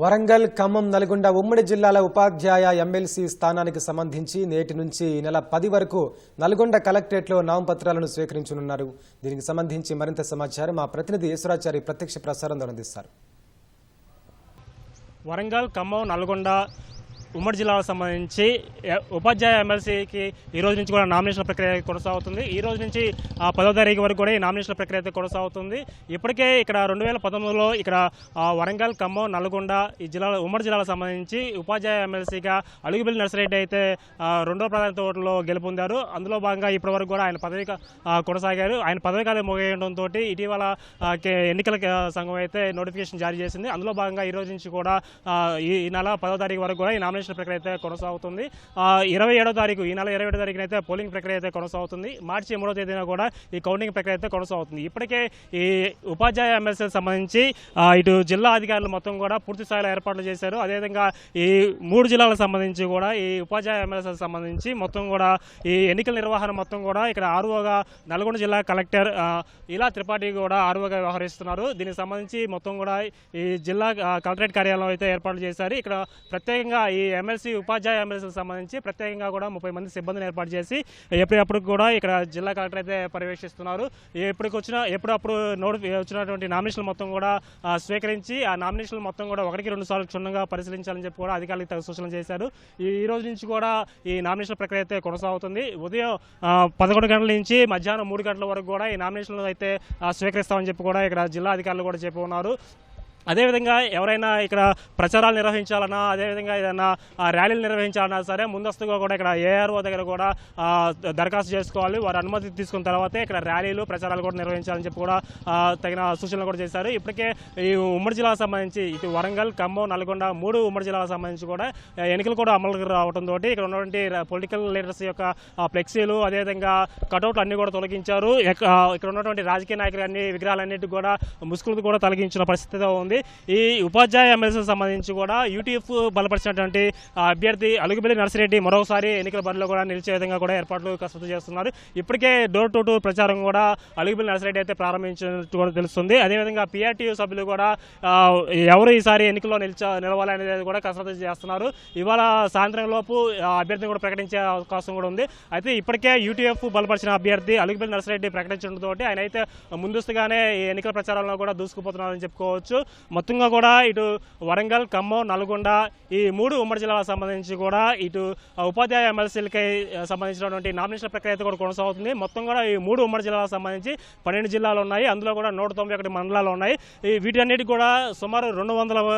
వరంగల్, ఖమ్మం, నల్గొండ ఉమ్మడి జిల్లాల ఉపాధ్యాయ ఎమ్మెల్సీ స్థానానికి సంబంధించి నేటి నుంచి ఈ నెల 10 వరకు నల్గొండ కలెక్టరేట్లో నామపత్రాలను స్వీకరించనున్నారు. దీనికి సంబంధించి మరింత సమాచారం మా ప్రతినిధి ఈశ్వరాచారి ప్రత్యక్ష ప్రసారంలో అందిస్తారు. వరంగల్, ఖమ్మం, నల్గొండ ఉమ్మడి జిల్లాలకు సంబంధించి ఉపాధ్యాయ ఎమ్మెల్సీకి ఈ రోజు నుంచి కూడా నామినేషన్ ప్రక్రియ కొనసాగుతుంది. ఈ రోజు నుంచి 10వ తారీఖు వరకు కూడా ఈ నామినేషన్ ప్రక్రియ అయితే కొనసాగుతుంది. ఇప్పటికే ఇక్కడ 2019లో ఇక్కడ వరంగల్, ఖమ్మం, నల్గొండ ఈ జిల్లాల ఉమ్మడి జిల్లాలకు సంబంధించి ఉపాధ్యాయ ఎమ్మెల్సీగా అలుగుబెల్లి నర్సిరెడ్డి అయితే రెండో ప్రాధాన్యత ఓటులో గెలుపొందారు. అందులో భాగంగా ఇప్పటి వరకు కూడా ఆయన పదవి కొనసాగారు. ఆయన పదవి కాలం ముగియడంతో ఇటీవల ఎన్నికల సంఘం అయితే నోటిఫికేషన్ జారీ చేసింది. అందులో భాగంగా ఈ రోజు నుంచి కూడా ఈ నెల 10వ తారీఖు వరకు కూడా ఈ నామినేషన్ ప్రక్రియ అయితే కొనసాగుతుంది. 27వ తారీఖు ఈ నెల 27వ తారీఖున అయితే పోలింగ్ ప్రక్రియ అయితే కొనసాగుతుంది. మార్చి 3వ తేదీన కూడా ఈ కౌంటింగ్ ప్రక్రియ అయితే కొనసాగుతుంది. ఇప్పటికే ఈ ఉపాధ్యాయ ఎమ్మెల్సీలకు సంబంధించి ఇటు జిల్లా అధికారులు మొత్తం కూడా పూర్తి స్థాయిలో ఏర్పాట్లు చేశారు. అదేవిధంగా ఈ 3 జిల్లాలకు సంబంధించి కూడా ఈ ఉపాధ్యాయ ఎమ్మెల్సీలకు సంబంధించి మొత్తం కూడా ఈ ఎన్నికల నిర్వహణ మొత్తం కూడా ఇక్కడ ఆర్ఓగా నల్గొండ జిల్లా కలెక్టర్ ఇలా త్రిపాఠి కూడా ఆర్ఓగా వ్యవహరిస్తున్నారు. దీనికి సంబంధించి మొత్తం కూడా ఈ జిల్లా కలెక్టరేట్ కార్యాలయం అయితే ఏర్పాటు చేశారు. ఇక్కడ ప్రత్యేకంగా ఈ ఎమ్మెల్సీ ఉపాధ్యాయ ఎమ్మెల్సీకి సంబంధించి ప్రత్యేకంగా కూడా 30 మంది సిబ్బందిని ఏర్పాటు చేసి ఎప్పటికప్పుడు కూడా ఇక్కడ జిల్లా కలెక్టర్ అయితే పర్యవేక్షిస్తున్నారు. ఎప్పుడప్పుడు వచ్చినటువంటి నామినేషన్లు మొత్తం కూడా స్వీకరించి ఆ నామినేషన్లు మొత్తం కూడా 1-2 సార్లు క్షుణ్ణంగా పరిశీలించాలని చెప్పి కూడా అధికారులకు తగు సూచనలు చేశారు. ఈ రోజు నుంచి కూడా ఈ నామినేషన్ ప్రక్రియ అయితే కొనసాగుతుంది. ఉదయం 11 గంటల నుంచి మధ్యాహ్నం 3 గంటల వరకు కూడా ఈ నామినేషన్లు అయితే స్వీకరిస్తామని చెప్పి కూడా ఇక్కడ జిల్లా అధికారులు కూడా చెప్పి ఉన్నారు. అదేవిధంగా ఎవరైనా ఇక్కడ ప్రచారాలు నిర్వహించాలన్నా, అదేవిధంగా ఏదైనా ర్యాలీలు నిర్వహించాలన్నా సరే ముందస్తుగా కూడా ఇక్కడ ఏఆర్ఓ దగ్గర కూడా దరఖాస్తు చేసుకోవాలి. వారి అనుమతి తీసుకున్న తర్వాతే ఇక్కడ ర్యాలీలు, ప్రచారాలు కూడా నిర్వహించాలని చెప్పి కూడా తగిన సూచనలు కూడా చేశారు. ఇప్పటికే ఈ ఉమ్మడి జిల్లాకు సంబంధించి ఇటు వరంగల్, ఖమ్మం, నల్గొండ 3 ఉమ్మడి జిల్లాకు సంబంధించి కూడా ఎన్నికలు కూడా అమలుకు రావడంతో ఇక్కడ ఉన్నటువంటి పొలిటికల్ లీడర్స్ యొక్క ఫ్లెక్సీలు, అదేవిధంగా కటౌట్లు అన్ని కూడా తొలగించారు. ఇక్కడ ఉన్నటువంటి రాజకీయ నాయకులు అన్ని విగ్రహాలన్నిటి కూడా ముసుగులు కూడా తొలగించిన పరిస్థితిలో ఉంది. ఈ ఉపాధ్యాయ ఎమ్మెల్సీకి సంబంధించి కూడా యూటీఎఫ్ బలపరిచినటువంటి అభ్యర్థి అలుగుబెల్లి నర్సిరెడ్డి మరోసారి ఎన్నికల బరిలో కూడా నిలిచే విధంగా కూడా ఏర్పాట్లు కసరత్తు చేస్తున్నారు. ఇప్పటికే డోర్ టు డోర్ ప్రచారం కూడా అలుగుబెల్లి నర్సిరెడ్డి అయితే ప్రారంభించినట్టు కూడా తెలుస్తుంది. అదేవిధంగా పీఆర్టీయూ సభ్యులు కూడా ఎవరు ఈసారి ఎన్నికల్లో నిలవాలనేది కూడా కసరత్తు చేస్తున్నారు. ఇవాళ సాయంత్రం లోపు అభ్యర్థిని కూడా ప్రకటించే అవకాశం కూడా ఉంది. అయితే ఇప్పటికే యూటీఎఫ్ బలపరిచిన అభ్యర్థి అలుగుబెల్లి నర్సిరెడ్డి ప్రకటించడంతో ఆయన అయితే ముందస్తుగానే ఎన్నికల ప్రచారంలో కూడా దూసుకుపోతున్నారని చెప్పుకోవచ్చు. మొత్తంగా కూడా ఇటు వరంగల్, ఖమ్మం, నల్గొండ ఈ 3 ఉమ్మడి జిల్లాలకు సంబంధించి కూడా ఇటు ఉపాధ్యాయ ఎమ్మెల్సీలకి సంబంధించినటువంటి నామినేషన్ ప్రక్రియ కూడా కొనసాగుతుంది. మొత్తం కూడా ఈ 3 ఉమ్మడి జిల్లాలకు సంబంధించి 12 జిల్లాలు ఉన్నాయి. అందులో కూడా 191 మండలాలు ఉన్నాయి. వీటన్నిటికి కూడా సుమారు 200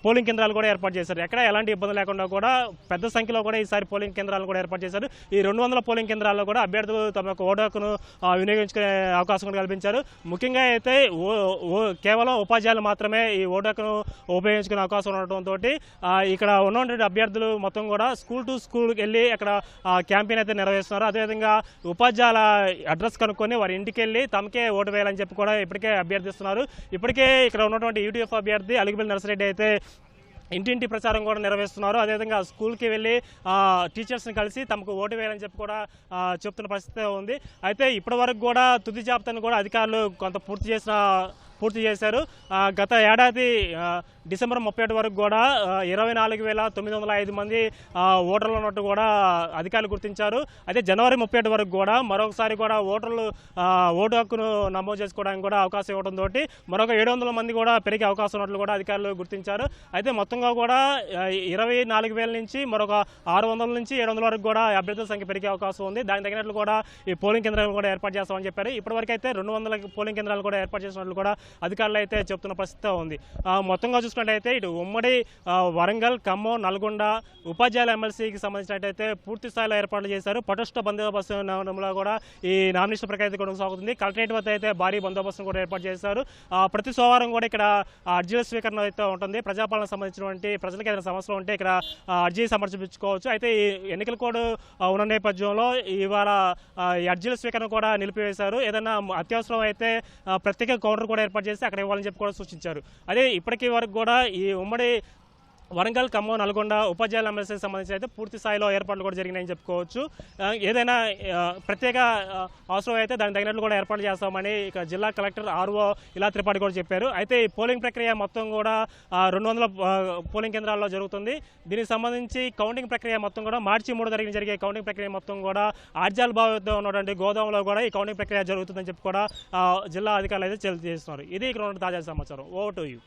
పోలింగ్ కేంద్రాలు కూడా ఏర్పాటు చేశారు. ఎక్కడ ఎలాంటి ఇబ్బంది లేకుండా కూడా పెద్ద సంఖ్యలో కూడా ఈసారి పోలింగ్ కేంద్రాలు కూడా ఏర్పాటు చేశారు. ఈ 200 పోలింగ్ కేంద్రాల్లో కూడా అభ్యర్థులు తమ యొక్క ఓటు హక్కును వినియోగించుకునే అవకాశం కూడా కల్పించారు. ముఖ్యంగా అయితే కేవలం ఉపాధ్యాయులు మాత్రమే ఈ ఓటు హక్కును ఉపయోగించుకునే అవకాశం ఉండటంతో ఇక్కడ ఉన్నటువంటి అభ్యర్థులు మొత్తం కూడా స్కూల్ టు స్కూల్కి వెళ్ళి అక్కడ క్యాంపెయిన్ అయితే నిర్వహిస్తున్నారు. అదేవిధంగా ఉపాధ్యాయుల అడ్రస్ కనుక్కొని వారి ఇంటికి వెళ్ళి తమకే ఓటు వేయాలని చెప్పి కూడా ఇప్పటికే అభ్యర్థిస్తున్నారు. ఇప్పటికే ఇక్కడ ఉన్నటువంటి యూటీఎఫ్ అభ్యర్థి అలుగుబెల్లి నర్సిరెడ్డి అయితే ఇంటింటి ప్రచారం కూడా నిర్వహిస్తున్నారు. అదేవిధంగా స్కూల్కి వెళ్ళి టీచర్స్ని కలిసి తమకు ఓటు వేయాలని చెప్పి కూడా చెప్తున్న పరిస్థితి ఉంది. అయితే ఇప్పటి వరకు కూడా తుది జాబితాను కూడా అధికారులు కొంత పూర్తి చేశారు. గత ఏడాది డిసెంబర్ 31 వరకు కూడా 24,905 మంది ఓటర్లు ఉన్నట్టు కూడా అధికారులు గుర్తించారు. అయితే జనవరి 31 వరకు కూడా మరొకసారి కూడా ఓటు హక్కును నమోదు చేసుకోవడానికి కూడా అవకాశం ఇవ్వడంతో మరొక 700 మంది కూడా పెరిగే అవకాశం ఉన్నట్లు కూడా అధికారులు గుర్తించారు. అయితే మొత్తంగా కూడా 24,000 నుంచి మరొక 600 నుంచి 700 వరకు కూడా అభ్యర్థుల సంఖ్య పెరిగే అవకాశం ఉంది. దానికి తగినట్లు కూడా ఈ పోలింగ్ కేంద్రాలు కూడా ఏర్పాటు చేస్తామని చెప్పారు. ఇప్పటివరకు అయితే 200 పోలింగ్ కేంద్రాలు కూడా ఏర్పాటు చేసినట్లు కూడా అధికారులు అయితే చెప్తున్న పరిస్థితి ఉంది. మొత్తంగా చూసుకున్నట్టయితే ఇటు ఉమ్మడి వరంగల్, ఖమ్మం, నల్గొండ ఉపాధ్యాయుల ఎమ్మెల్సీకి సంబంధించినట్టయితే పూర్తి స్థాయిలో ఏర్పాట్లు చేశారు. పటిష్ట బందోబస్తులో కూడా ఈ నామినేషన్ ప్రక్రియ కొనసాగుతుంది. కలెక్టరేట్ వద్ద అయితే భారీ బందోబస్తును కూడా ఏర్పాటు చేశారు. ప్రతి సోమవారం కూడా ఇక్కడ అర్జీల స్వీకరణ అయితే ఉంటుంది. ప్రజాపాలన సంబంధించినటువంటి ప్రజలకు ఏదైనా సమస్యలు ఉంటే ఇక్కడ అర్జీ సమర్పించుకోవచ్చు. అయితే ఈ ఎన్నికల కోడ్ ఉన్న నేపథ్యంలో ఇవాళ అర్జీల స్వీకరణ కూడా నిలిపివేశారు. ఏదైనా అత్యవసరం అయితే ప్రత్యేక కౌంటర్ కూడా ఏర్పాటు చేసి అక్కడ ఇవ్వాలని చెప్పి కూడా సూచించారు. అదే ఇప్పటికీ వరకు కూడా ఈ ఉమ్మడి వరంగల్, ఖమ్మం, నల్గొండ ఉపాధ్యాయుల ఎమ్మెల్సీకి సంబంధించి అయితే పూర్తి స్థాయిలో ఏర్పాట్లు కూడా జరిగినాయని చెప్పుకోవచ్చు. ఏదైనా ప్రత్యేక అవసరం అయితే దానికి తగినట్లు కూడా ఏర్పాటు చేస్తామని ఇక జిల్లా కలెక్టర్ ఆర్ఓ ఇలా త్రిపాఠి కూడా చెప్పారు. అయితే ఈ పోలింగ్ ప్రక్రియ మొత్తం కూడా 200 పోలింగ్ కేంద్రాల్లో జరుగుతుంది. దీనికి సంబంధించి కౌంటింగ్ ప్రక్రియ మొత్తం కూడా మార్చి 3 తారీఖున జరిగే కౌంటింగ్ ప్రక్రియ మొత్తం కూడా ఆర్జాల్ బావితో ఉన్నటువంటి గోదాంలో కూడా ఈ కౌంటింగ్ ప్రక్రియ జరుగుతుందని చెప్పి కూడా జిల్లా అధికారులు అయితే తెలియజేస్తున్నారు. ఇది ఇక్కడ ఉన్న తాజా సమాచారం. Over to you.